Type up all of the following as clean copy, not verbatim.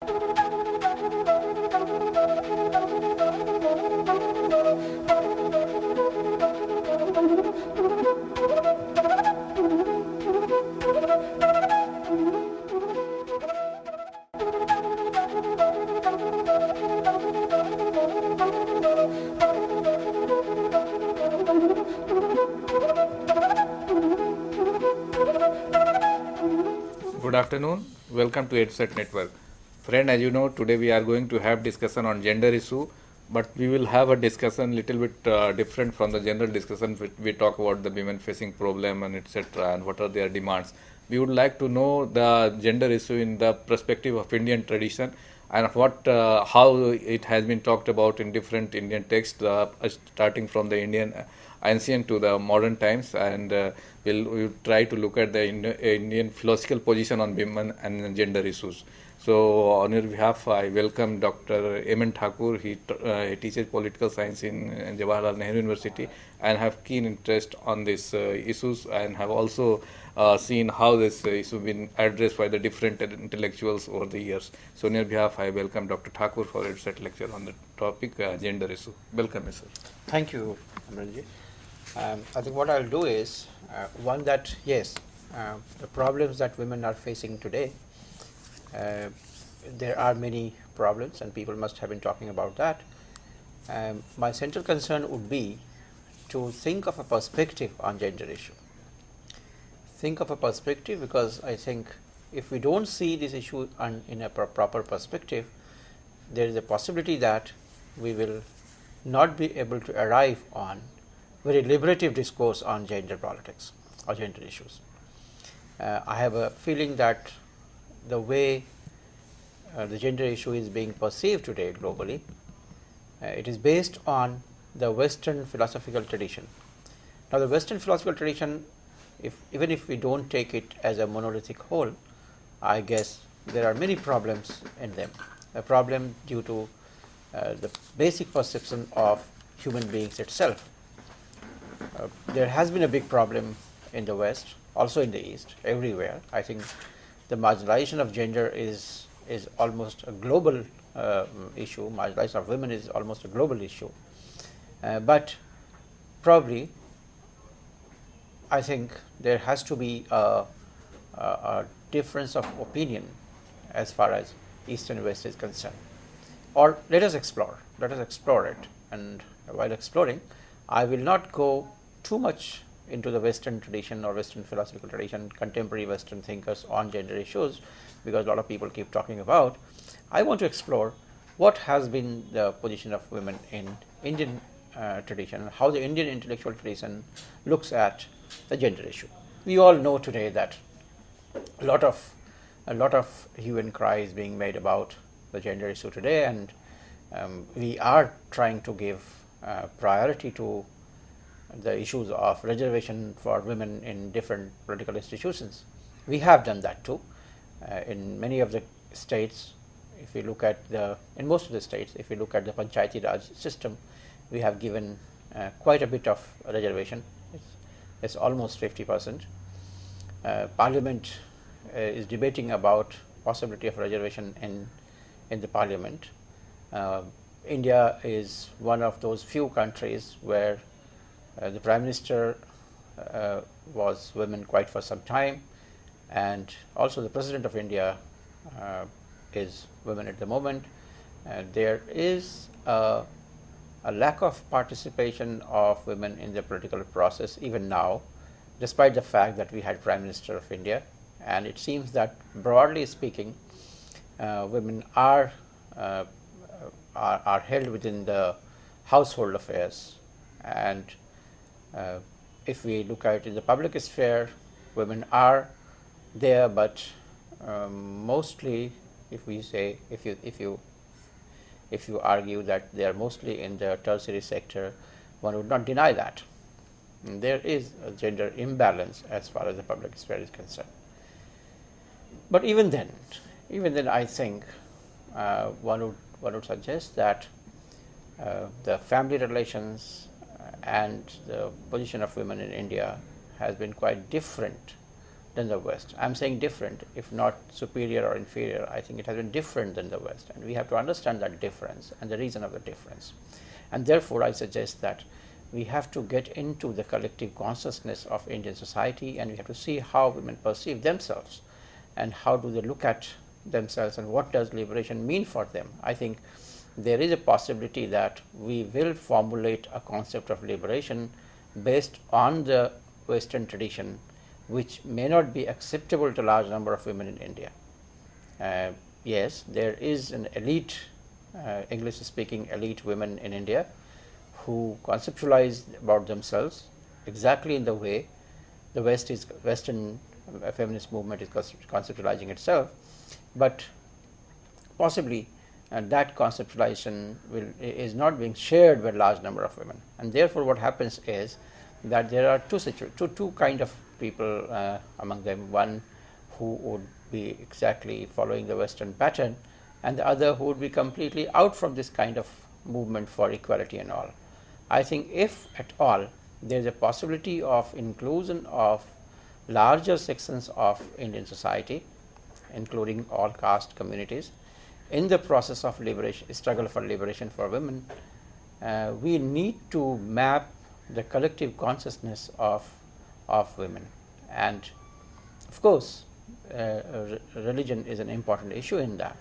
Good afternoon. Welcome to EdSet Network. Friend, as you know, today we are going to have discussion on gender issue, but we will have a discussion little bit different from the general discussion. We talk about the women facing problem and etc. and what are their demands. We would like to know the gender issue in the perspective of Indian tradition and how it has been talked about in different Indian texts, starting from the Indian ancient to the modern times, and we'll try to look at the Indian philosophical position on women and gender issues. So, on your behalf, I welcome Dr. Eamon Thakur. He teaches political science in Jawaharlal Nehru University and have keen interest on these issues, and have also seen how this issue been addressed by the different intellectuals over the years. So, on your behalf, I welcome Dr. Thakur for a set lecture on the topic gender issue. Welcome, sir. Thank you, Amranji. I think what I'll do is one that yes, the problems that women are facing today. There are many problems, and people must have been talking about that. My central concern would be to think of a perspective on gender issue. Think of a perspective, because I think if we don't see this issue in a proper perspective, there is a possibility that we will not be able to arrive on very liberative discourse on gender politics or gender issues. I have a feeling that the way the gender issue is being perceived today globally, it is based on the Western philosophical tradition. Now, the Western philosophical tradition, even if we don't take it as a monolithic whole, I guess there are many problems in them. A problem due to the basic perception of human beings itself. There has been a big problem in the West, also in the East, everywhere. I think the marginalization of gender is almost a global issue. Marginalization of women is almost a global issue. But probably, I think there has to be a difference of opinion as far as East and West is concerned. Or let us explore it, and while exploring, I will not go too much into the Western tradition or Western philosophical tradition, contemporary Western thinkers on gender issues, because a lot of people keep talking about. I want to explore what has been the position of women in Indian tradition, how the Indian intellectual tradition looks at the gender issue. We all know today that a lot of hue and cry is being made about the gender issue today, and we are trying to give priority to the issues of reservation for women in different political institutions. We have done that too. In many of the states, if we look at in most of the states, if we look at the Panchayati Raj system, we have given quite a bit of reservation. It's almost 50%. Parliament is debating about possibility of reservation in the parliament. India is one of those few countries where the Prime Minister was women quite for some time, and also the President of India is women at the moment. There is a lack of participation of women in the political process even now, despite the fact that we had Prime Minister of India, and it seems that broadly speaking, women are held within the household affairs, and if we look at it in the public sphere, women are there, but mostly, if you argue that they are mostly in the tertiary sector, one would not deny that. And there is a gender imbalance as far as the public sphere is concerned. But even then, I think one would suggest that the family relations and the position of women in India has been quite different than the West. I am saying different, if not superior or inferior. I think it has been different than the West, and we have to understand that difference and the reason of the difference. And therefore, I suggest that we have to get into the collective consciousness of Indian society, and we have to see how women perceive themselves and how do they look at themselves and what does liberation mean for them. I think there is a possibility that we will formulate a concept of liberation based on the Western tradition, which may not be acceptable to a large number of women in India. Yes, there is an elite, English speaking elite women in India who conceptualize about themselves exactly in the way the Western feminist movement is conceptualizing itself, but possibly that conceptualization is not being shared by a large number of women. And therefore, what happens is that there are two kind of people among them, one who would be exactly following the Western pattern, and the other who would be completely out from this kind of movement for equality and all. I think if at all there is a possibility of inclusion of larger sections of Indian society, including all caste communities, in the process of liberation, struggle for liberation for women, we need to map the collective consciousness of women. And of course, religion is an important issue in that,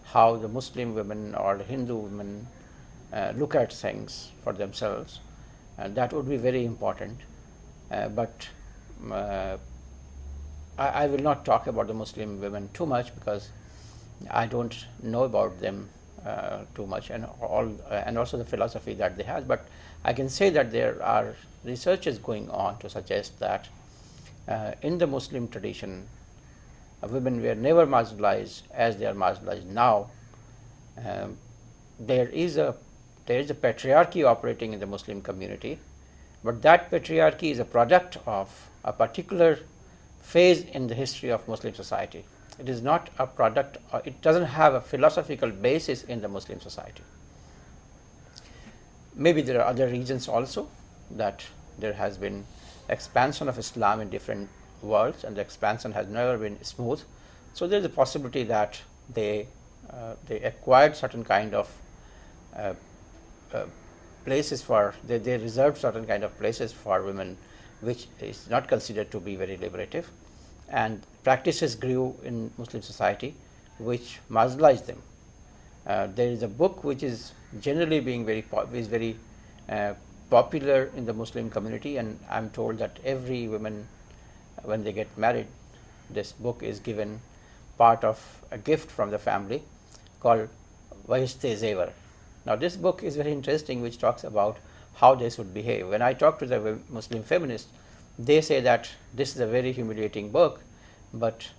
how the Muslim women or the Hindu women look at things for themselves, and that would be very important. But I will not talk about the Muslim women too much, because I don't know about them too much, and also the philosophy that they have. But I can say that there are researches going on to suggest that in the Muslim tradition, women were never marginalized as they are marginalized now. There is a patriarchy operating in the Muslim community, but that patriarchy is a product of a particular phase in the history of Muslim society. It is not a product, it doesn't have a philosophical basis in the Muslim society. Maybe there are other reasons also, that there has been expansion of Islam in different worlds, and the expansion has never been smooth. So there is a possibility that they acquired certain kind of places for, they reserved certain kind of places for women, which is not considered to be very liberative, and practices grew in Muslim society which marginalized them. There is a book which is generally being very popular in the Muslim community, and I am told that every woman, when they get married, this book is given part of a gift from the family, called Vahiste Zevar. Now this book is very interesting, which talks about how they should behave. When I talk to the Muslim feminists, they say that this is a very humiliating book, but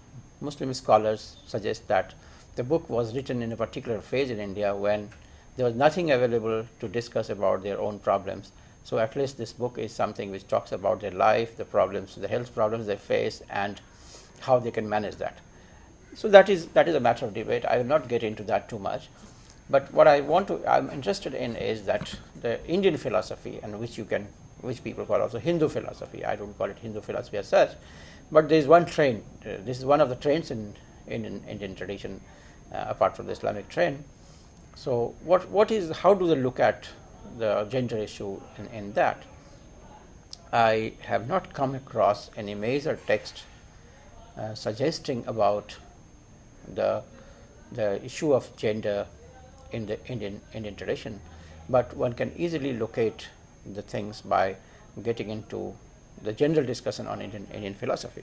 Muslim scholars suggest that the book was written in a particular phase in India when there was nothing available to discuss about their own problems. So at least this book is something which talks about their life, the problems, the health problems they face, and how they can manage that. So that is a matter of debate. I will not get into that too much. But what I'm interested in is that the Indian philosophy, and which people call also Hindu philosophy. I don't call it Hindu philosophy as such, but there is one train. This is one of the trains in Indian tradition, apart from the Islamic train. So how do they look at the gender issue in that? I have not come across any major text suggesting about the issue of gender in the Indian tradition, but one can easily locate the things by getting into the general discussion on Indian philosophy.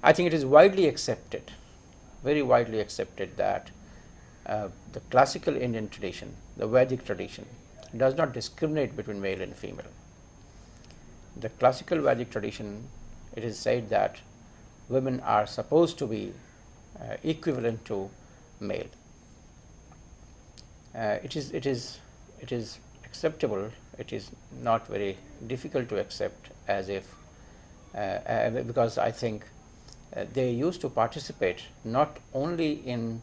I think it is widely accepted, very widely accepted, that the classical Indian tradition, the Vedic tradition, does not discriminate between male and female. The classical Vedic tradition, it is said that women are supposed to be equivalent to male. It is acceptable. It is not very difficult to accept, as if because I think they used to participate not only in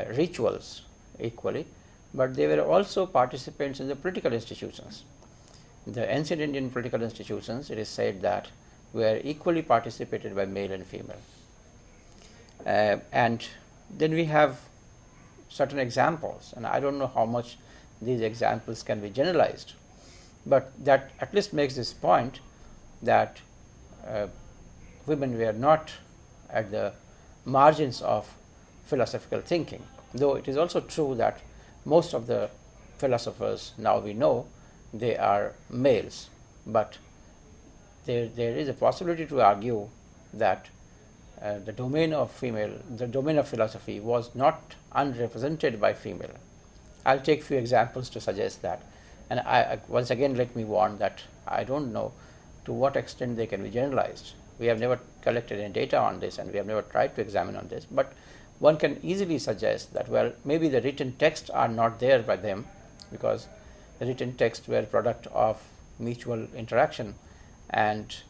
rituals equally, but they were also participants in the political institutions. The ancient Indian political institutions, it is said that were equally participated by male and female. And then we have certain examples, and I don't know how much these examples can be generalized, but that at least makes this point that women were not at the margins of philosophical thinking, though it is also true that most of the philosophers now we know they are males, but there is a possibility to argue that the domain of philosophy was not unrepresented by female. I'll take few examples to suggest that, and once again let me warn that I don't know to what extent they can be generalized. We have never collected any data on this, and we have never tried to examine on this, but one can easily suggest that, well, maybe the written texts are not there by them, because the written texts were product of mutual interaction, and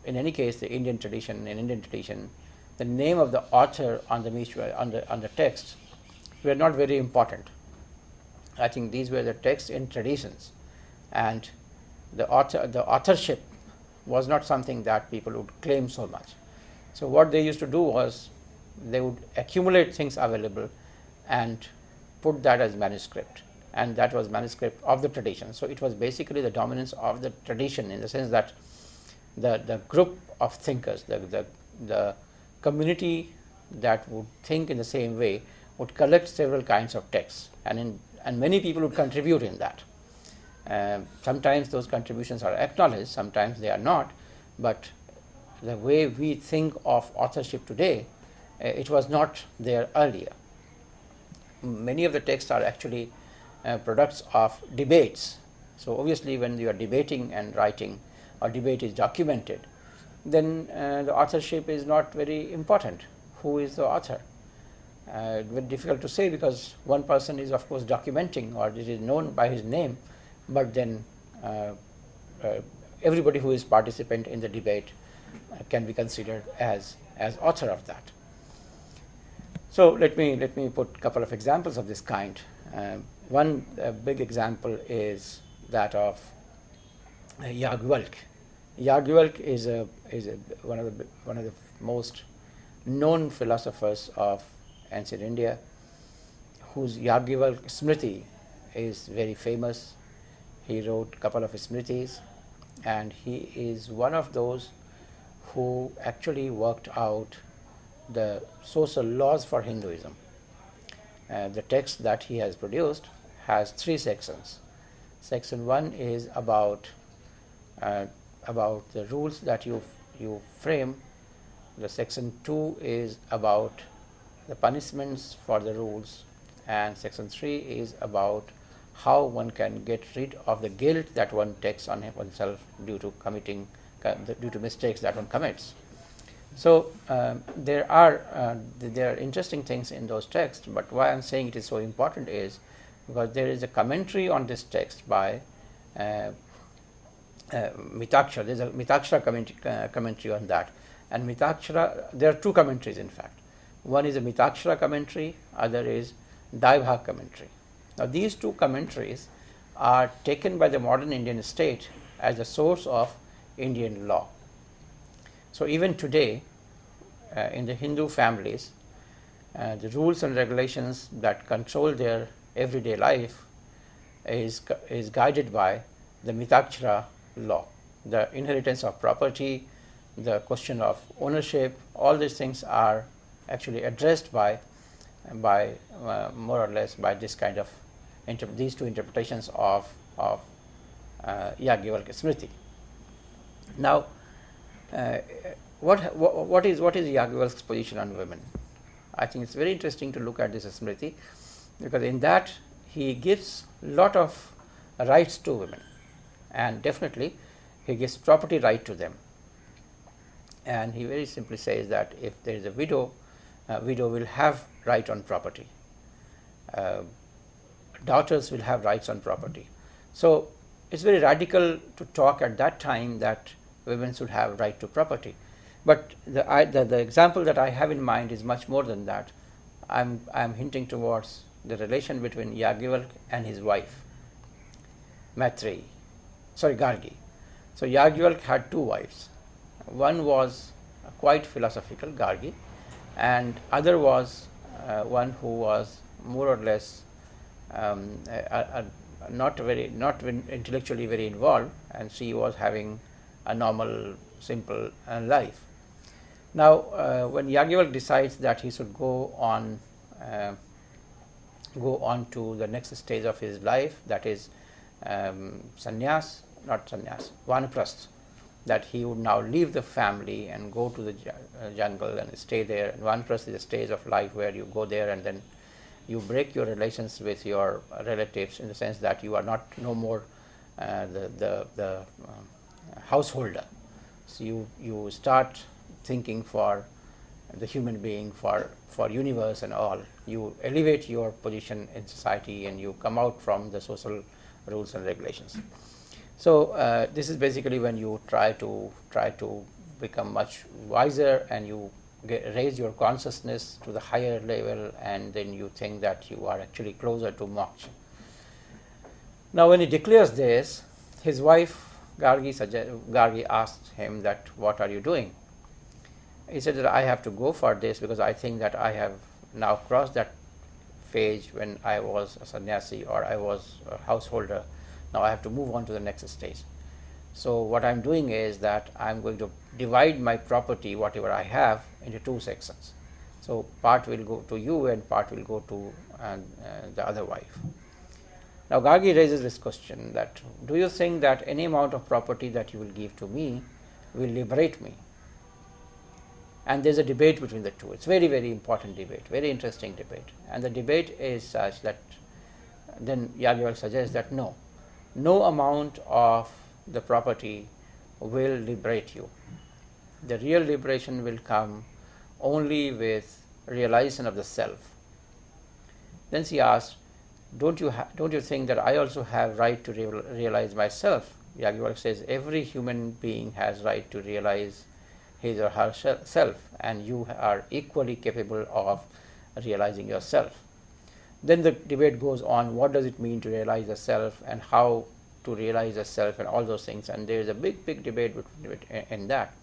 in any case in Indian tradition, the name of the author on the text were not very important. I think these were the texts in traditions, and the authorship was not something that people would claim so much. So what they used to do was they would accumulate things available and put that as manuscript, and that was manuscript of the tradition. So it was basically the dominance of the tradition, in the sense that the group of thinkers, the community that would think in the same way would collect several kinds of texts, and many people would contribute in that. Sometimes those contributions are acknowledged, sometimes they are not, but the way we think of authorship today, it was not there earlier. Many of the texts are actually products of debates. So obviously when you are debating and writing, or debate is documented, then the authorship is not very important. Who is the author? Very difficult to say, because one person is of course documenting, or it is known by his name, but then everybody who is participant in the debate can be considered as author of that. So let me put a couple of examples of this kind. One big example is that of Yagyalk. Yagyalk is one of the most known philosophers of ancient India, whose Yagyalk Smriti is very famous. He wrote a couple of Smritis, and he is one of those who actually worked out the social laws for Hinduism. The text that he has produced has 3 sections. Section 1 is about the rules that you frame. The section 2 is about the punishments for the rules, and section 3 is about how one can get rid of the guilt that one takes on oneself due to mistakes that one commits. So there are interesting things in those texts, but why I am saying it is so important is because there is a commentary on this text by Mitakshara. There is a Mitakshara commentary on that, and Mitakshara, there are 2 commentaries in fact. One is a Mitakshara commentary, other is Daibhag commentary. Now these 2 commentaries are taken by the modern Indian state as a source of Indian law. So even today in the Hindu families, the rules and regulations that control their everyday life is guided by the Mitakshara law. The inheritance of property, the question of ownership, all these things are actually addressed by more or less by this kind of these 2 interpretations of Yagyalk Smriti. Now, what is Yagyalk's position on women? I think it's very interesting to look at this Smriti, because in that he gives lot of rights to women, and definitely he gives property right to them. And he very simply says that if there is a widow will have right on property. Daughters will have rights on property. So it's very radical to talk at that time that women should have right to property. But the example that I have in mind is much more than that. I'm hinting towards the relation between Yagyalk and his wife, Gargi. So Yagyalk had 2 wives. One was quite philosophical, Gargi, and other was one who was more or less not intellectually very involved, and she was having a normal, simple life. Now, when Yagyavak decides that he should go on to the next stage of his life, that is sannyas, not sannyas, vanaprastha, that he would now leave the family and go to the jungle and stay there. And vanaprastha is a stage of life where you go there and then you break your relations with your relatives, in the sense that you are not no more the householder. So you start thinking for the human being, for universe and all. You elevate your position in society and you come out from the social rules and regulations. So this is basically when you try to become much wiser, and you raise your consciousness to the higher level, and then you think that you are actually closer to moksha. Now, when he declares this, his wife Gargi asked him that, what are you doing? He said that I have to go for this because I think that I have now crossed that phase when I was a sannyasi or I was a householder. Now I have to move on to the next stage. So what I am doing is that I am going to divide my property, whatever I have, into two sections. So part will go to you and part will go to the other wife. Now Gargi raises this question that, do you think that any amount of property that you will give to me will liberate me? And there is a debate between the two. It's very, very important debate, very interesting debate. And the debate is such that then Yagyavak suggests that no amount of the property will liberate you. The real liberation will come only with realization of the self. Then she asked, don't you think that I also have right to realize myself? Yagyavak says every human being has right to realize his or her self, and you are equally capable of realizing yourself. Then the debate goes on, what does it mean to realize the self and how to realize the self and all those things, and there is a big debate in that.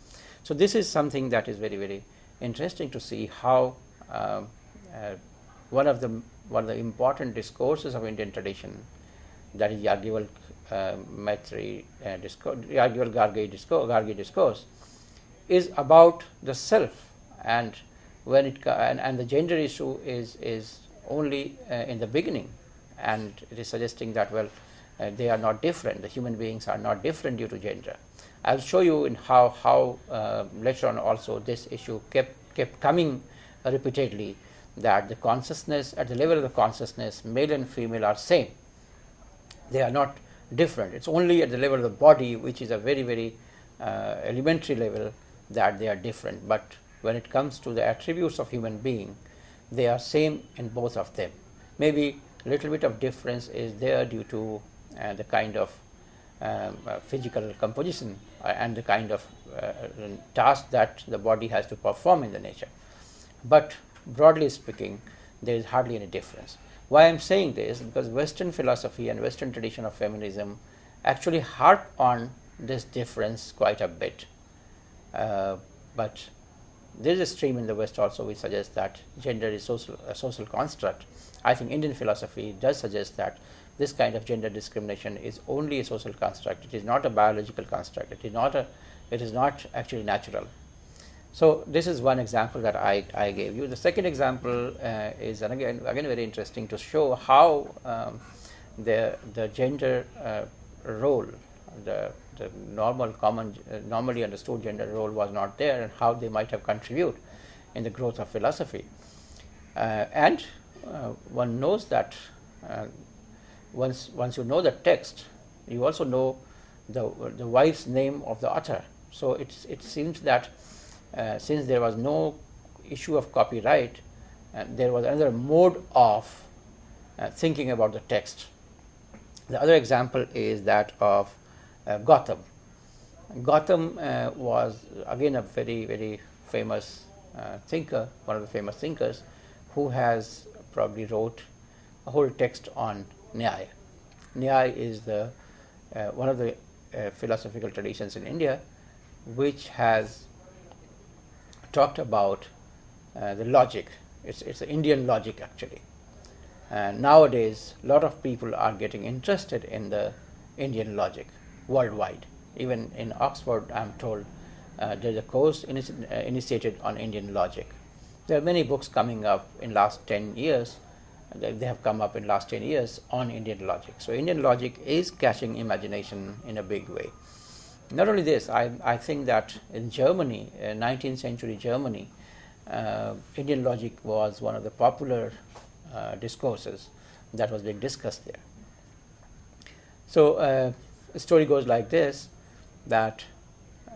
So this is something that is very, very interesting to see how one of the important discourses of Indian tradition, that is Yagyavak Gargi discourse, is about the self, and when it and the gender issue is only in the beginning, and it is suggesting that they are not different. The human beings are not different due to gender. I will show you in how later on also this issue kept coming repeatedly, that the consciousness, at the level of the consciousness, male and female are same. They are not different. It's only at the level of the body, which is a very, very elementary level, that they are different. But when it comes to the attributes of human being, they are same in both of them. Maybe a little bit of difference is there due to the kind of physical composition and the kind of task that the body has to perform in the nature. But broadly speaking, there is hardly any difference. Why I am saying this? Because Western philosophy and Western tradition of feminism actually harp on this difference quite a bit. But there is a stream in the West also which suggests that gender is a social construct. I think Indian philosophy does suggest that this kind of gender discrimination is only a social construct. It is not a biological construct. It is not actually natural. So this is one example that I gave you. The second example is again very interesting to show how the gender role, the normally understood gender role was not there, and how they might have contributed in the growth of philosophy. And one knows that once you know the text, you also know the wife's name of the author. So it seems that since there was no issue of copyright, there was another mode of thinking about the text. The other example is that of Gautam. Gautam was again a very, very famous thinker, one of the famous thinkers, who has probably wrote a whole text on Nyaya. Nyaya is one of the philosophical traditions in India, which has talked about the logic. It's the Indian logic actually. Nowadays, a lot of people are getting interested in the Indian logic worldwide. Even in Oxford, I'm told there's a course initiated on Indian logic. There are many books coming up in last 10 years. They have come up in last 10 years on Indian logic. So Indian logic is catching imagination in a big way. Not only this, I think that in Germany, 19th century Germany, Indian logic was one of the popular discourses that was being discussed there. So the story goes like this, that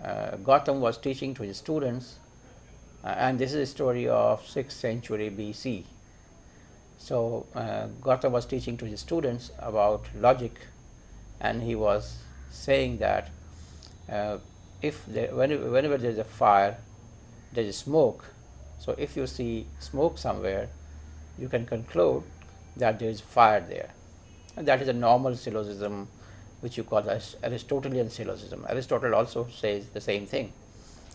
Gautam was teaching to his students, and this is a story of 6th century BC. So Gautam was teaching to his students about logic, and he was saying that whenever there is a fire, there is smoke. So if you see smoke somewhere, you can conclude that there is fire there. And that is a normal syllogism which you call as Aristotelian syllogism. Aristotle also says the same thing.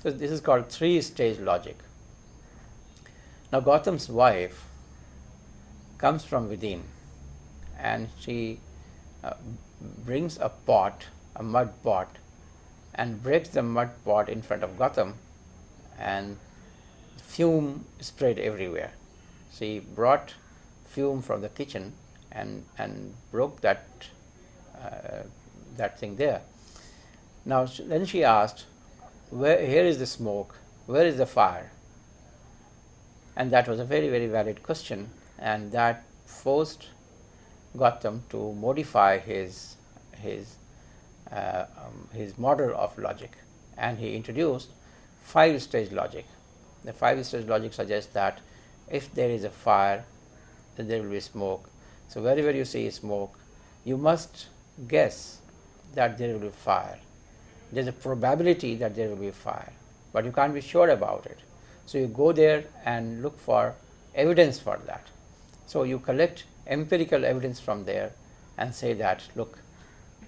So this is called three-stage logic. Now Gautam's wife comes from within, and she brings a pot, a mud pot, and breaks the mud pot in front of Gautam, and fume spread everywhere. She brought fume from the kitchen and broke that thing there. Now then she asked, here is the smoke, where is the fire? And that was a very, very valid question, and that forced Gautam to modify his model of logic, and he introduced 5-stage logic. The 5-stage logic suggests that if there is a fire, then there will be smoke. So wherever you see smoke, you must guess that there will be fire. There is a probability that there will be fire, but you can't be sure about it. So you go there and look for evidence for that. So you collect empirical evidence from there and say that, look,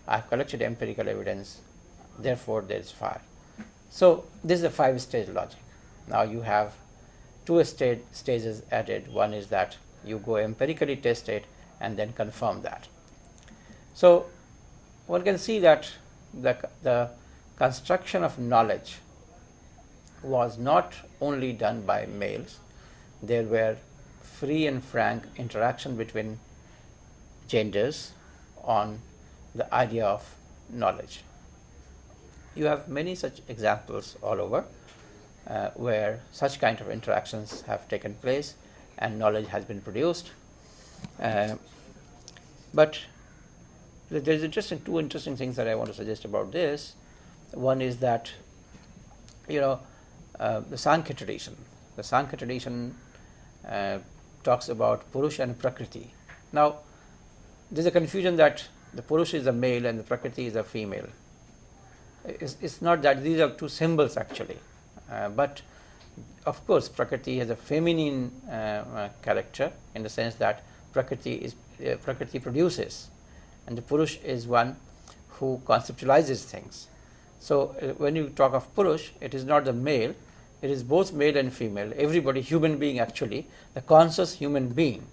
I have collected empirical evidence, therefore there is fire. So this is a 5-stage logic. Now you have 2 stages added. One is that you go empirically test it and then confirm that. So one can see that the construction of knowledge was not only done by males. There were free and frank interaction between genders on the idea of knowledge. You have many such examples all over where such kind of interactions have taken place and knowledge has been produced. But there is two interesting things that I want to suggest about this. One is that, the Sankhya tradition. The Sankhya tradition talks about Purush and Prakriti. Now, there is a confusion that the Purush is a male and the Prakriti is a female. It's not that, these are two symbols actually. But of course, Prakriti has a feminine character in the sense that Prakriti produces, and the Purush is one who conceptualizes things. So when you talk of Purush, it is not the male, it is both male and female. Everybody, human being actually, the conscious human being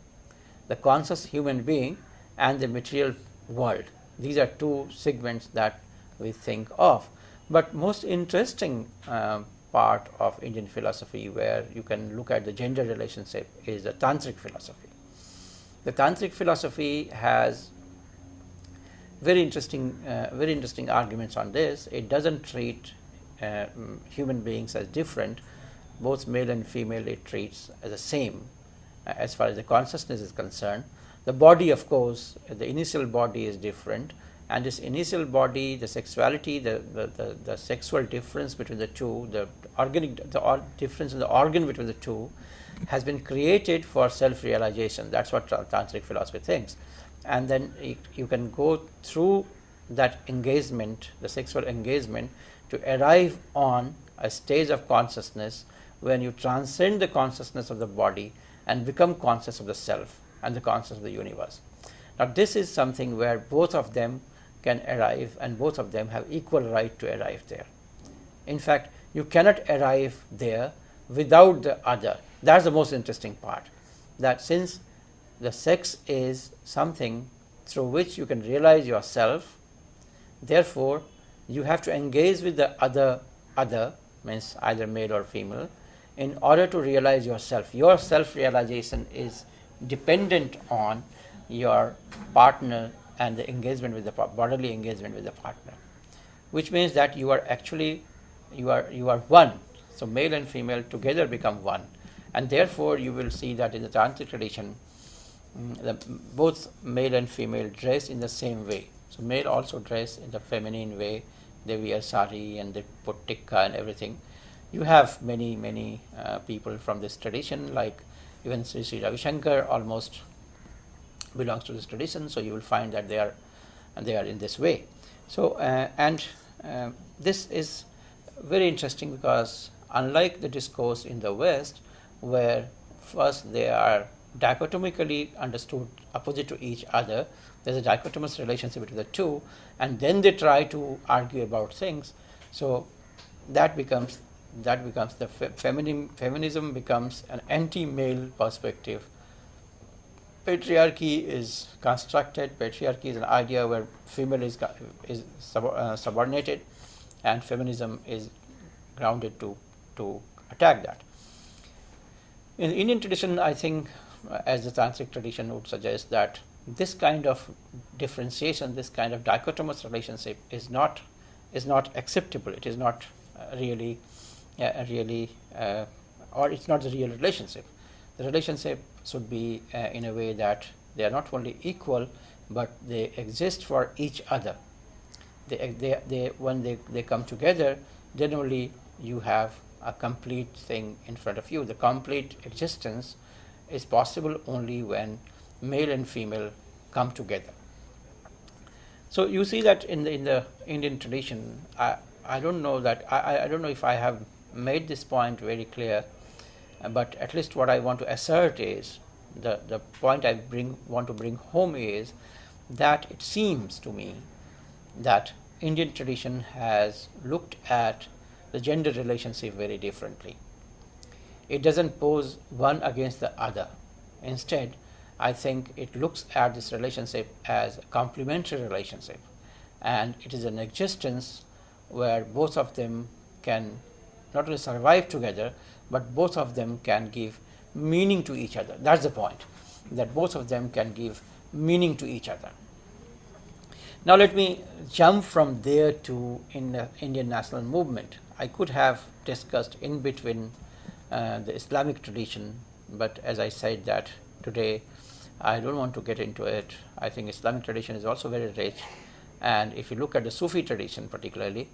and the material world. These are two segments that we think of. But most interesting part of Indian philosophy where you can look at the gender relationship is the Tantric philosophy. The Tantric philosophy has very interesting arguments on this. It doesn't treat human beings as different. Both male and female it treats as the same as far as the consciousness is concerned. The body, of course, the initial body is different, and this initial body, the sexuality, the sexual difference between the two, the difference in the organ between the two has been created for self-realization. That's what Tantric philosophy thinks. And then you can go through that engagement, the sexual engagement, to arrive on a stage of consciousness when you transcend the consciousness of the body and become conscious of the self and the consciousness of the universe. Now this is something where both of them can arrive and both of them have equal right to arrive there. In fact, you cannot arrive there without the other. That's the most interesting part, that since the sex is something through which you can realize yourself, therefore you have to engage with the other means either male or female in order to realize yourself. Your self-realization is dependent on your partner and the engagement with the bodily engagement with the partner, which means that you are actually you are one. So male and female together become one, and therefore you will see that in the tantric tradition, both male and female dress in the same way. So male also dress in the feminine way. They wear sari and they put tikka and everything. You have many people from this tradition, like even Sri Ravi Shankar almost belongs to this tradition. So you will find that they are in this way. So this is very interesting, because unlike the discourse in the West, where first they are dichotomically understood opposite to each other, there's a dichotomous relationship between the two, and then they try to argue about things. So that becomes the feminism becomes an anti-male perspective. Patriarchy is constructed. Patriarchy is an idea where female is subordinated, and feminism is grounded to attack that. In Indian tradition, I think, as the tantric tradition would suggest, that this kind of differentiation, this kind of dichotomous relationship is not acceptable. It is not really, or it's not the real relationship. The relationship should be in a way that they are not only equal, but they exist for each other. When they come together, then only you have a complete thing in front of you. The complete existence is possible only when male and female come together. So you see that in the Indian tradition, I don't know that I don't know if I have made this point very clear, but at least what I want to assert is the point I want to bring home is that it seems to me that Indian tradition has looked at the gender relationship very differently. It doesn't pose one against the other. Instead, I think it looks at this relationship as a complementary relationship, and it is an existence where both of them can not only survive together, but both of them can give meaning to each other. That's the point, that both of them can give meaning to each other. Now let me jump from there to in the Indian national movement. I could have discussed in between the Islamic tradition, but as I said that today I don't want to get into it. I think Islamic tradition is also very rich, and if you look at the Sufi tradition particularly,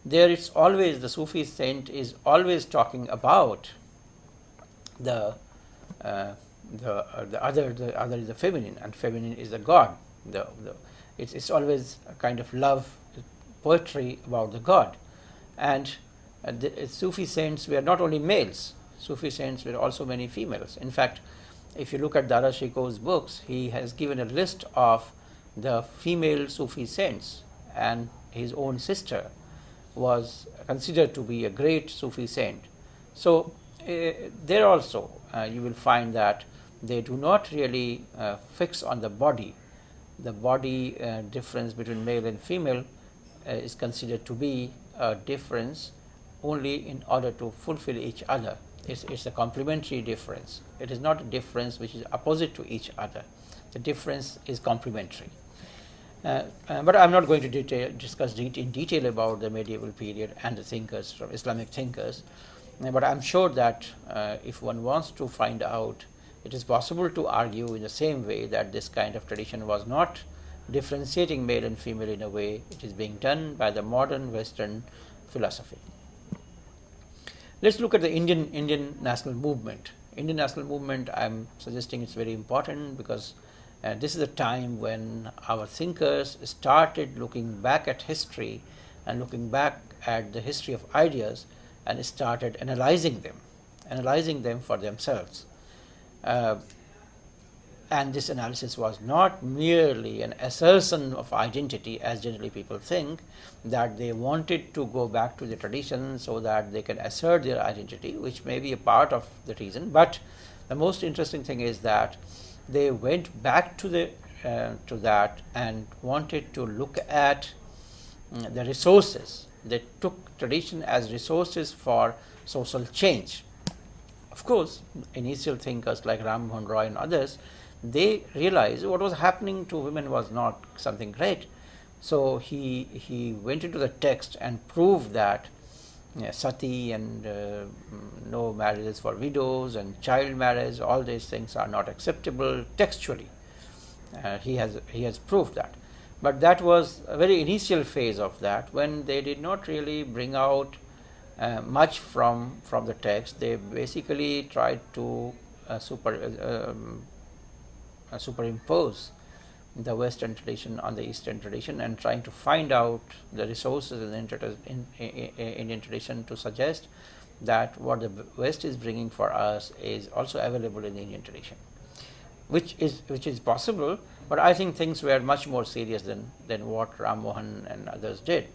there it's always the Sufi saint is always talking about the other is the feminine, and feminine is the God. It's always a kind of love poetry about the God. And the Sufi saints were not only males, Sufi saints were also many females. In fact, if you look at Dara Shikoh's books, he has given a list of the female Sufi saints, and his own sister was considered to be a great Sufi saint. So there also you will find that they do not really fix on the body. The body difference between male and female is considered to be a difference only in order to fulfill each other. It's a complementary difference. It is not a difference which is opposite to each other. The difference is complementary. But I'm not going to discuss in detail about the medieval period and the thinkers, from Islamic thinkers. But I'm sure that if one wants to find out, it is possible to argue in the same way that this kind of tradition was not differentiating male and female in a way it is being done by the modern Western philosophy. Let's look at the Indian national movement. Indian national movement, I'm suggesting it's very important because this is a time when our thinkers started looking back at history and looking back at the history of ideas and started analyzing them for themselves. And this analysis was not merely an assertion of identity, as generally people think, that they wanted to go back to the tradition so that they can assert their identity, which may be a part of the reason. But the most interesting thing is that they went back to that and wanted to look at the resources. They took tradition as resources for social change. Of course, initial thinkers like Ram Mohan Roy and others, they realized what was happening to women was not something great. So he went into the text and proved that sati and no marriages for widows and child marriage, all these things are not acceptable textually. He has proved that. But that was a very initial phase of that, when they did not really bring out much from the text. They basically tried to superimpose the Western tradition on the Eastern tradition, and trying to find out the resources in Indian tradition to suggest that what the West is bringing for us is also available in the Indian tradition, which is possible. But I think things were much more serious than what Ram Mohan and others did.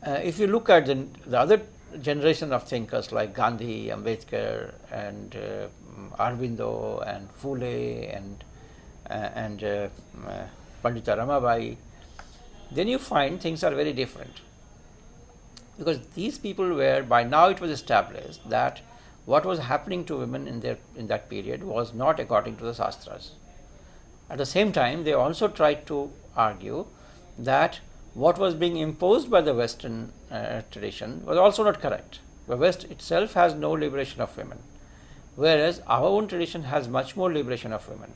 If you look at the other generation of thinkers like Gandhi, Ambedkar, and Aurobindo, and Phule, and Pandita Ramabai, then you find things are very different, because these people were, by now it was established that what was happening to women in that period was not according to the Shastras. At the same time, they also tried to argue that what was being imposed by the Western tradition was also not correct. The West itself has no liberation of women, whereas our own tradition has much more liberation of women.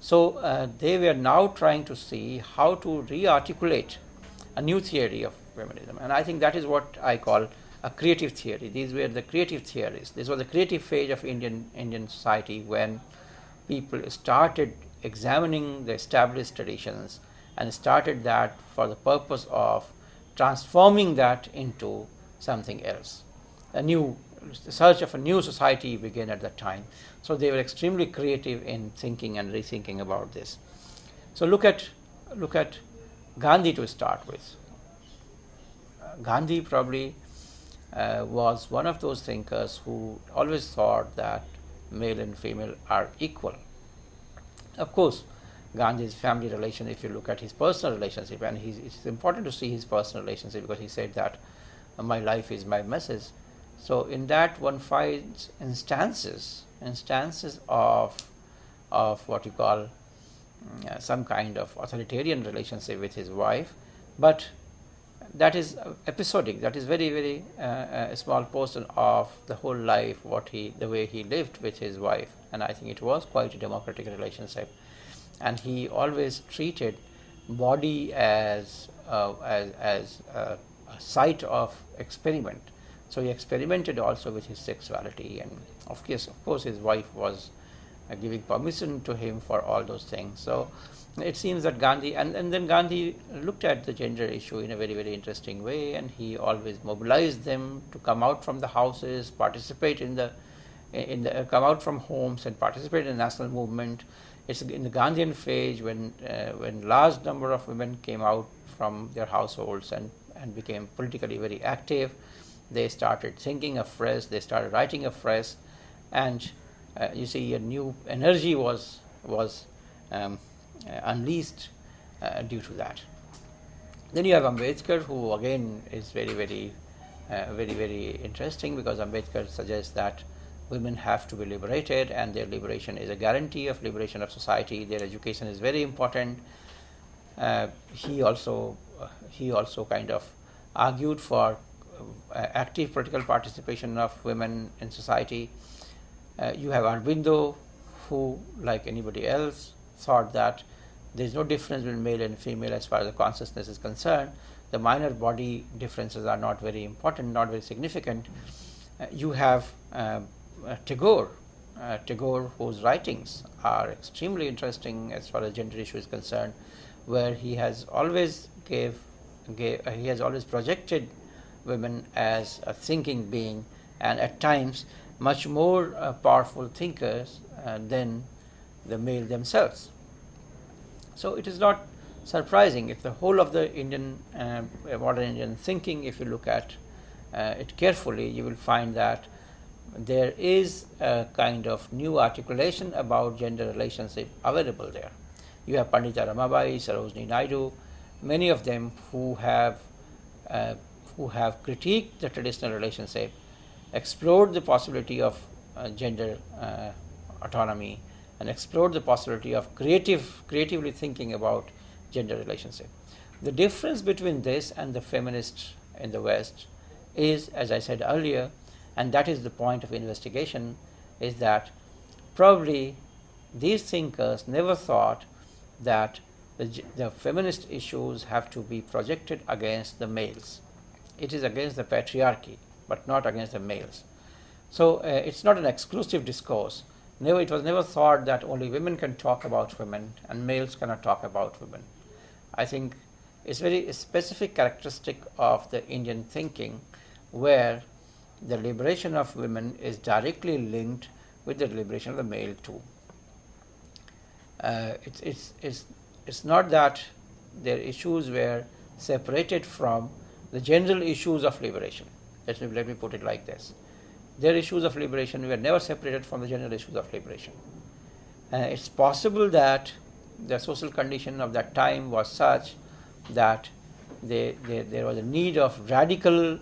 So they were now trying to see how to re-articulate a new theory of feminism, and I think that is what I call a creative theory. These were the creative theories. This was the creative phase of Indian society, when people started examining the established traditions and started that for the purpose of transforming that into something else. The search of a new society began at that time. So they were extremely creative in thinking and rethinking about this. So look at Gandhi to start with. Gandhi probably was one of those thinkers who always thought that male and female are equal. Of course, Gandhi's family relation, if you look at his personal relationship, and it's important to see his personal relationship, because he said that my life is my message. So in that one finds instances of what you call some kind of authoritarian relationship with his wife, but that is episodic. That is very, very a small portion of the whole life, the way he lived with his wife, and I think it was quite a democratic relationship. And he always treated body as a site of experiment. So he experimented also with his sexuality, and of course his wife was giving permission to him for all those things. So it seems that Gandhi, and then Gandhi looked at the gender issue in a very, very interesting way, and he always mobilized them to come out from the houses, participate come out from homes and participate in the national movement. It's in the Gandhian phase when large number of women came out from their households and became politically very active. They started thinking afresh, they started writing afresh, and you see a new energy was unleashed due to that. Then you have Ambedkar, who again is very, very interesting, because Ambedkar suggests that women have to be liberated, and their liberation is a guarantee of liberation of society. Their education is very important. He also kind of argued for active political participation of women in society. You have Aurobindo, who, like anybody else, thought that there is no difference between male and female as far as the consciousness is concerned. The minor body differences are not very important, not very significant. You have Tagore, whose writings are extremely interesting as far as gender issue is concerned, where he has always projected women as a thinking being, and at times much more powerful thinkers than the male themselves. So it is not surprising if the whole of the Indian modern Indian thinking, if you look at it carefully, you will find that there is a kind of new articulation about gender relationship available there. You have Pandita Ramabai, Sarojini Naidu, many of them who have critiqued the traditional relationship, explored the possibility of gender autonomy, and explored the possibility of creatively thinking about gender relationship. The difference between this and the feminists in the West is, as I said earlier, and that is the point of investigation, is that probably these thinkers never thought that the feminist issues have to be projected against the males. It is against the patriarchy, but not against the males. So it's not an exclusive discourse. It was never thought that only women can talk about women and males cannot talk about women. I think it's very specific characteristic of the Indian thinking, where the liberation of women is directly linked with the liberation of the male too. It's not that their issues were separated from the general issues of liberation. Let me put it like this. Their issues of liberation were never separated from the general issues of liberation. It's possible that the social condition of that time was such that there was a need of radical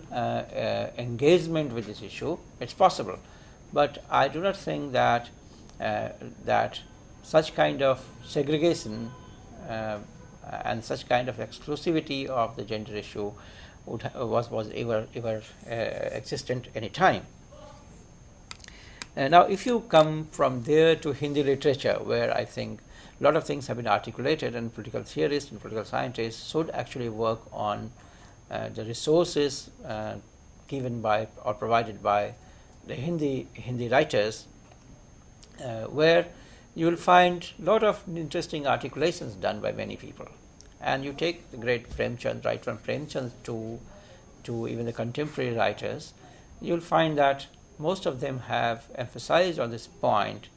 engagement with this issue. It's possible, but I do not think that such kind of segregation and such kind of exclusivity of the gender issue was ever existent any time. Now, if you come from there to Hindi literature, where I think a lot of things have been articulated, and political theorists and political scientists should actually work on the resources given by or provided by the Hindi writers, where you will find a lot of interesting articulations done by many people. And you take the great Premchand, right from Premchand to even the contemporary writers, you will find that most of them have emphasized on this point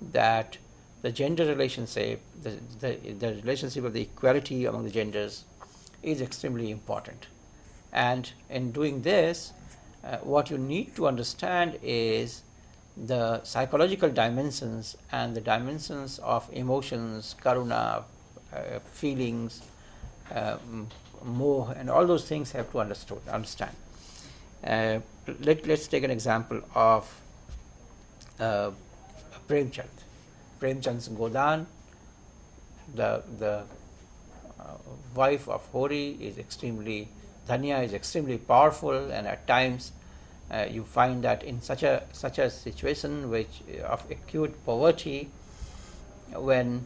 that the gender relationship, the relationship of the equality among the genders is extremely important. And in doing this, what you need to understand is the psychological dimensions and the dimensions of emotions, karuna, feelings, moh, and all those things have to understand. Let's take an example of Premchand. Premchand's Godan, the wife of Hori is extremely, Dhanya is extremely powerful, and at times you find that in such a situation which of acute poverty, when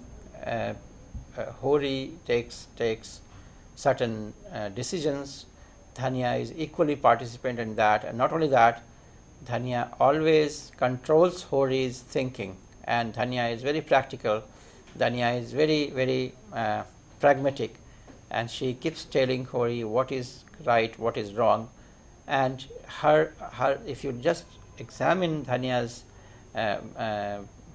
Hori takes certain decisions, Dhanya is equally participant in that, and not only that, Dhanya always controls Hori's thinking, and Dhanya is very practical. Dhanya is very pragmatic, and she keeps telling Hori what is right, what is wrong, and her if you just examine Dhanya's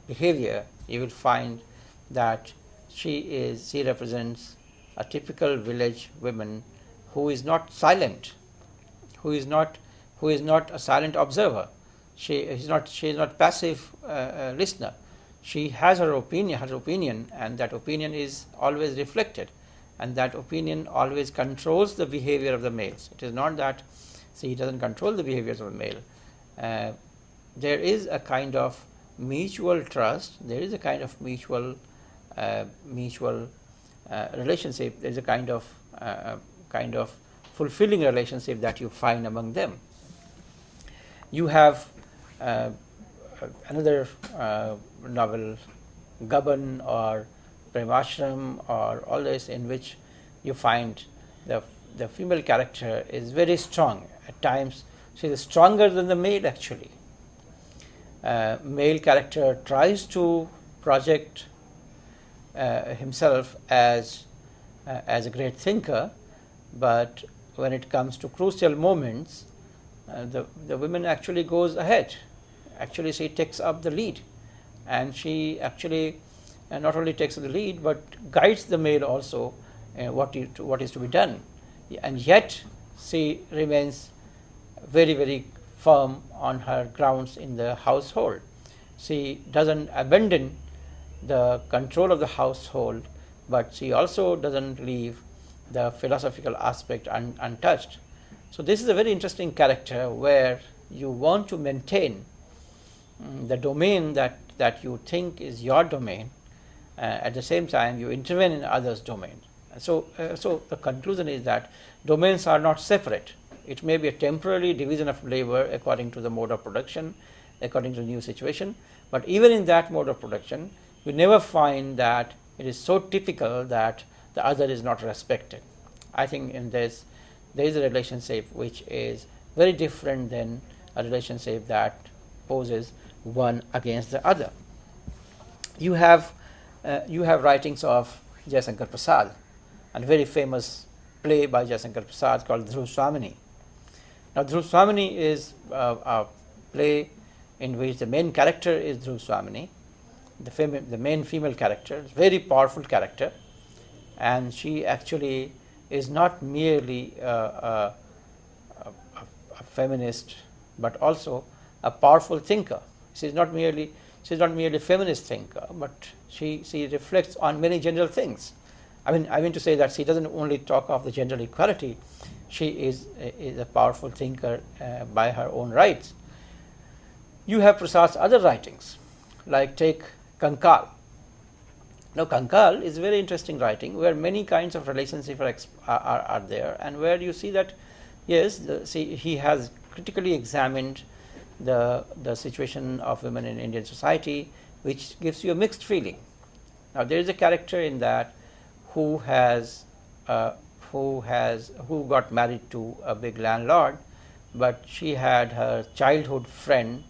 behavior, you will find that she represents a typical village woman who is not silent, who is not a silent observer. She is not passive listener. She has her opinion, and that opinion is always reflected, and that opinion always controls the behavior of the males. It is not that she doesn't control the behaviors of the male. There is a kind of mutual trust. There is a kind of mutual relationship. There is a kind of fulfilling relationship that you find among them. You have another novel, Gaban or Premashram or all this, in which you find the female character is very strong. At times she is stronger than the male actually. Male character tries to project himself as a great thinker, but when it comes to crucial moments, the woman actually goes ahead. Actually, she takes up the lead, and she actually not only takes the lead but guides the male also what is to be done, and yet she remains very, very firm on her grounds in the household. She doesn't abandon the control of the household, but she also doesn't leave the philosophical aspect untouched. So this is a very interesting character where you want to maintain the domain that you think is your domain. At the same time, you intervene in others' domain. So the conclusion is that domains are not separate. It may be a temporary division of labor according to the mode of production, according to the new situation, but even in that mode of production, you never find that it is so typical that the other is not respected. I think in this, there is a relationship which is very different than a relationship that poses one against the other. You have writings of Jayasankar Prasad, and a very famous play by Jayasankar Prasad called Dhruv Swamini. Now, Dhruv Swamini is a play in which the main character is Dhruv Swamini, the main female character, very powerful character, and she actually is not merely a feminist, but also a powerful thinker. She is not merely a feminist thinker, but she reflects on many general things. I mean to say that she doesn't only talk of the gender equality. She is a powerful thinker by her own rights. You have Prasad's other writings, like take Kankal. Now, Kankal is a very interesting writing where many kinds of relationships are there, and where you see that yes, he has critically examined the situation of women in Indian society, which gives you a mixed feeling. Now, there is a character in that who got married to a big landlord, but she had her childhood friend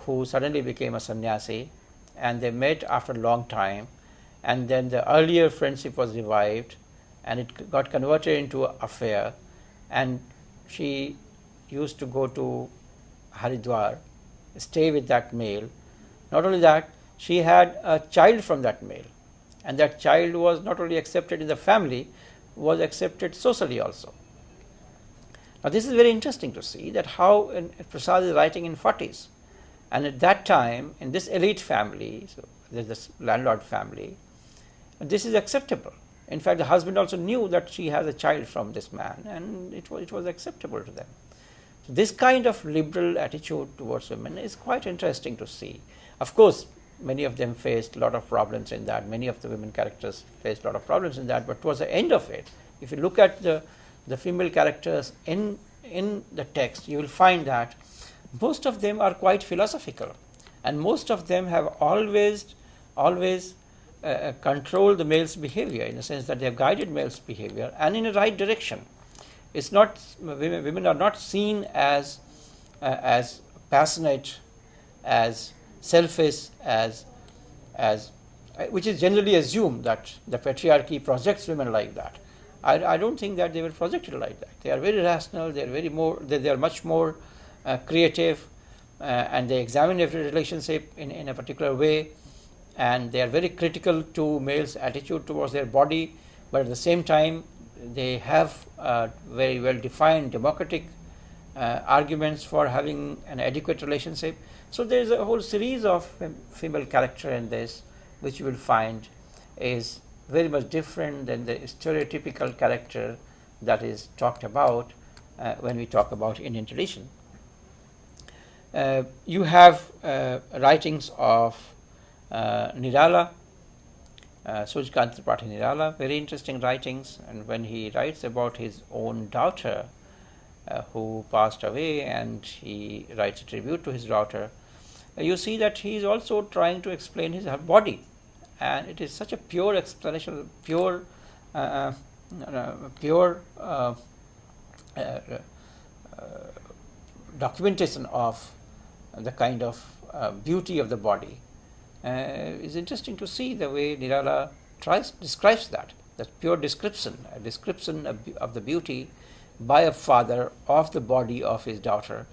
who suddenly became a sannyasi, and they met after a long time, and then the earlier friendship was revived, and it got converted into an affair, and she used to go to Haridwar, stay with that male. Not only that, she had a child from that male, and that child was not only accepted in the family, was accepted socially also. Now, this is very interesting to see that how Prasad is writing in 40s, and at that time in this elite family, so there is this landlord family, this is acceptable. In fact, the husband also knew that she has a child from this man, and it was acceptable to them. So this kind of liberal attitude towards women is quite interesting to see. Of course, many of them faced a lot of problems in that. Many of the women characters faced a lot of problems in that, but towards the end of it, if you look at the female characters in the text, you will find that most of them are quite philosophical, and most of them have always controlled the male's behavior, in the sense that they have guided male's behavior and in the right direction. It's not women are not seen as passionate, as selfish, as which is generally assumed that the patriarchy projects women like that. I don't think that they were projected like that. They are very rational. They are much more creative, and they examine every relationship in a particular way, and they are very critical to males' attitude towards their body, but at the same time they have very well defined democratic arguments for having an adequate relationship. So there is a whole series of female character in this, which you will find is very much different than the stereotypical character that is talked about when we talk about Indian tradition. You have writings of Nirala, Suryakant Tripathi Nirala, very interesting writings, and when he writes about his own daughter who passed away, and he writes a tribute to his daughter, you see that he is also trying to explain her body, and it is such a pure explanation, pure documentation of the kind of beauty of the body. It's interesting to see the way Nirala describes that pure description, a description of the beauty by a father of the body of his daughter,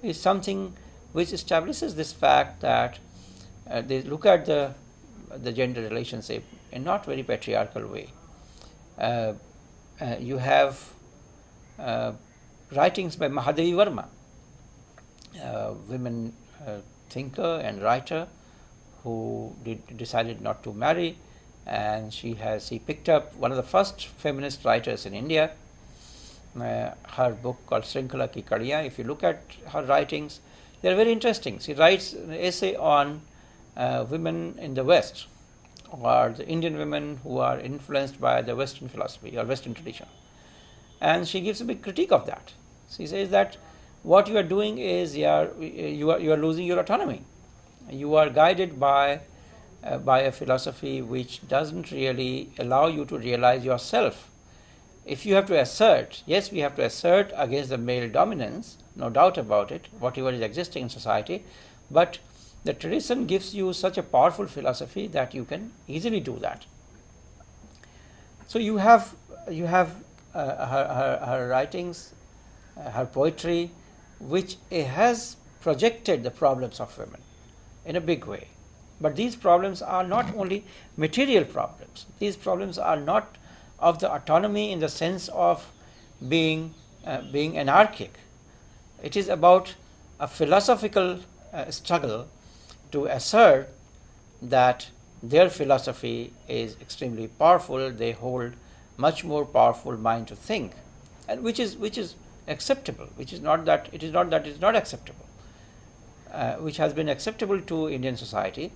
is something which establishes this fact that they look at the the gender relationship in not very patriarchal way. You have writings by Mahadevi Verma, women thinker and writer who decided not to marry, and she picked up one of the first feminist writers in India. Her book called Shrinkhala Ki Kadiyan. If you look at her writings, they are very interesting. She writes an essay on women in the West, or the Indian women who are influenced by the Western philosophy or Western tradition. And she gives a big critique of that. She says that what you are doing is you are losing your autonomy. You are guided by a philosophy which doesn't really allow you to realize yourself. If you have to assert, yes, we have to assert against the male dominance, no doubt about it, whatever is existing in society, but the tradition gives you such a powerful philosophy that you can easily do that. So you have her writings, her poetry, which has projected the problems of women in a big way. But these problems are not only material problems. These problems are not of the autonomy in the sense of being anarchic. It is about a philosophical struggle to assert that their philosophy is extremely powerful. They hold much more powerful mind to think, and which is acceptable. Which is not that it is not acceptable. Which has been acceptable to Indian society.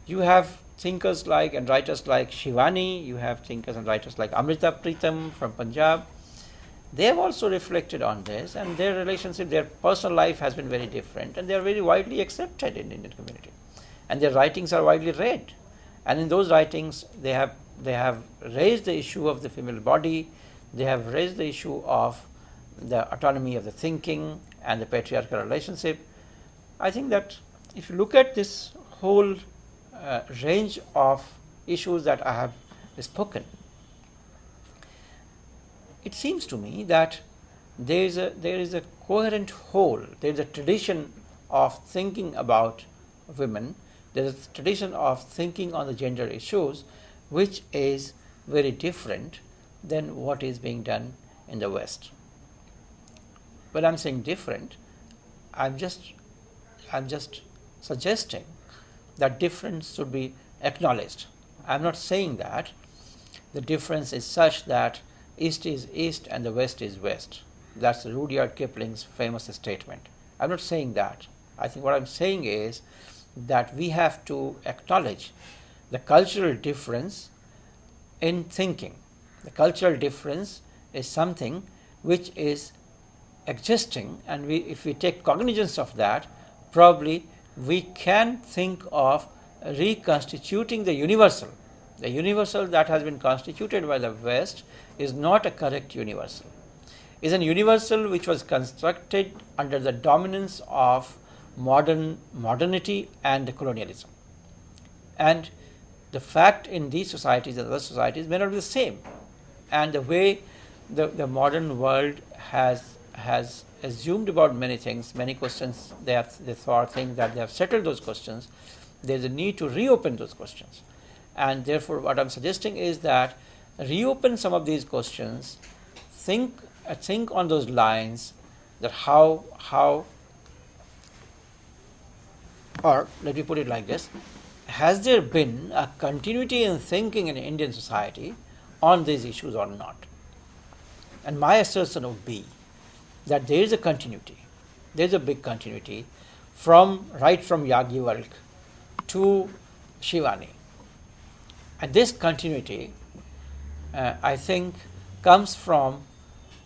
You have thinkers like and writers like Shivani. You have thinkers and writers like Amrita Pritam from Punjab. They have also reflected on this, and their relationship, their personal life has been very different, and they are very widely accepted in the Indian community, and their writings are widely read. And in those writings, they have raised the issue of the female body. They have raised the issue of the autonomy of the thinking and the patriarchal relationship. I think that if you look at this whole range of issues that I have spoken, it seems to me that there is a coherent whole. There is a tradition of thinking about women. There is a tradition of thinking on the gender issues, which is very different than what is being done in the West. When I'm saying different, I'm just suggesting that difference should be acknowledged. I'm not saying that the difference is such that East is East and the West is West. That's Rudyard Kipling's famous statement. I'm not saying that. I think what I'm saying is that we have to acknowledge the cultural difference in thinking. The cultural difference is something which is existing, and if we take cognizance of that, probably we can think of reconstituting the universal. The universal that has been constituted by the West is not a correct universal. It is a universal which was constructed under the dominance of modernity and colonialism. And the fact in these societies and other societies may not be the same. And the way the modern world has assumed about many things, many questions, they think that they have settled those questions. There is a need to reopen those questions. And therefore, what I am suggesting is that reopen some of these questions, think on those lines, that how, or let me put it like this, has there been a continuity in thinking in Indian society on these issues or not? And my assertion would be that there is a continuity, there is a big continuity right from Yagyavalkya to Shivani. And this continuity, I think, comes from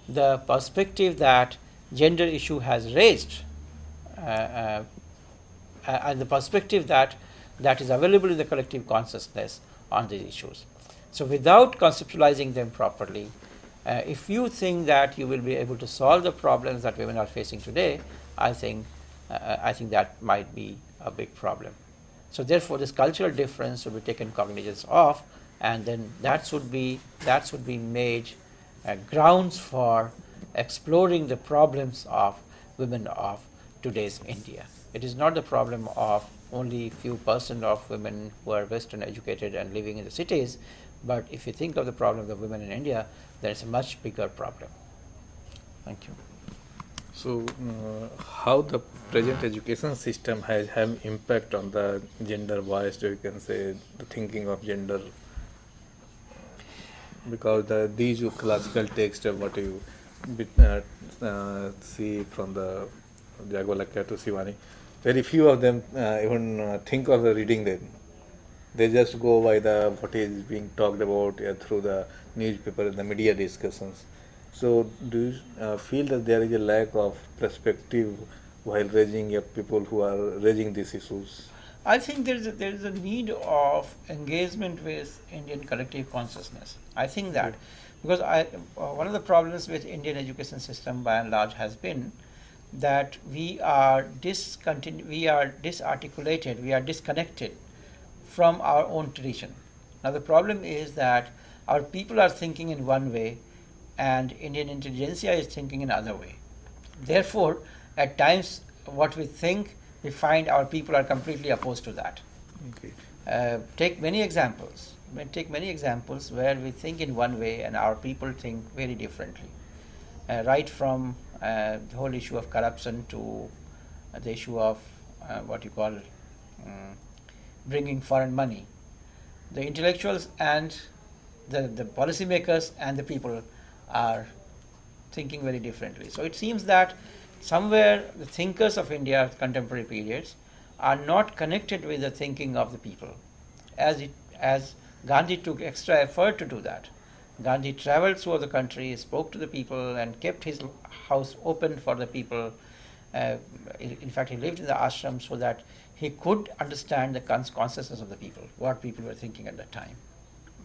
the perspective that gender issue has raised, and the perspective that is available in the collective consciousness on these issues. So without conceptualizing them properly, if you think that you will be able to solve the problems that women are facing today, I think that might be a big problem. So therefore, this cultural difference should be taken cognizance of, and then that should be made grounds for exploring the problems of women of today's India. It is not the problem of only few percent of women who are Western educated and living in the cities. But if you think of the problem of the women in India, then it's a much bigger problem. Thank you. So, how the present education system has have impact on the gender bias, or you can say the thinking of gender, because these classical texts of what you see from the Jagolakya to Shivani, very few of them even think of reading them. They just go by the what is being talked about through the newspaper and the media discussions. So, do you feel that there is a lack of perspective while raising people who are raising these issues? I think there is a need of engagement with Indian collective consciousness. I think that because one of the problems with Indian education system by and large has been that we are disarticulated, we are disconnected from our own tradition. Now the problem is that our people are thinking in one way and Indian intelligentsia is thinking in another way. Therefore, at times what we think, we find our people are completely opposed to that. Okay. Take many examples. Take many examples where we think in one way and our people think very differently. Right from the whole issue of corruption to the issue of what you call bringing foreign money. The intellectuals and the policymakers and the people are thinking very differently. So it seems that somewhere the thinkers of India contemporary periods are not connected with the thinking of the people. As Gandhi took extra effort to do that. Gandhi traveled through the country, spoke to the people and kept his house open for the people. In fact, he lived in the ashram so that he could understand the consciousness of the people, what people were thinking at that time.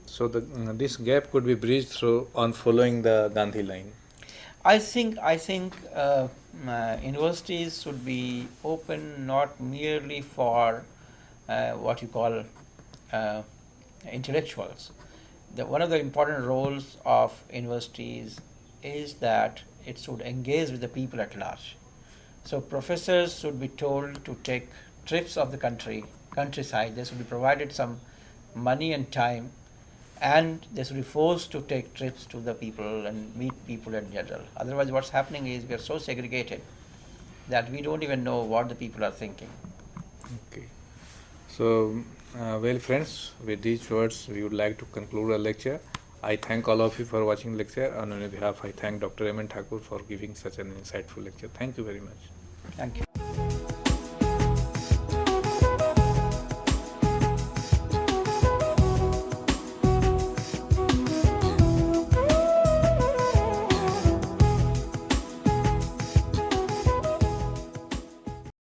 So this gap could be bridged through on following the Gandhi line. I think universities should be open not merely for what you call intellectuals. One of the important roles of universities is that it should engage with the people at large. So professors should be told to take trips of the countryside. They should be provided some money and time, and they should be forced to take trips to the people and meet people in general. Otherwise, what's happening is we are so segregated that we don't even know what the people are thinking. Okay. So, well, friends, with these words, we would like to conclude our lecture. I thank all of you for watching the lecture. On your behalf, I thank Dr. Emin Thakur for giving such an insightful lecture. Thank you very much. Thank you.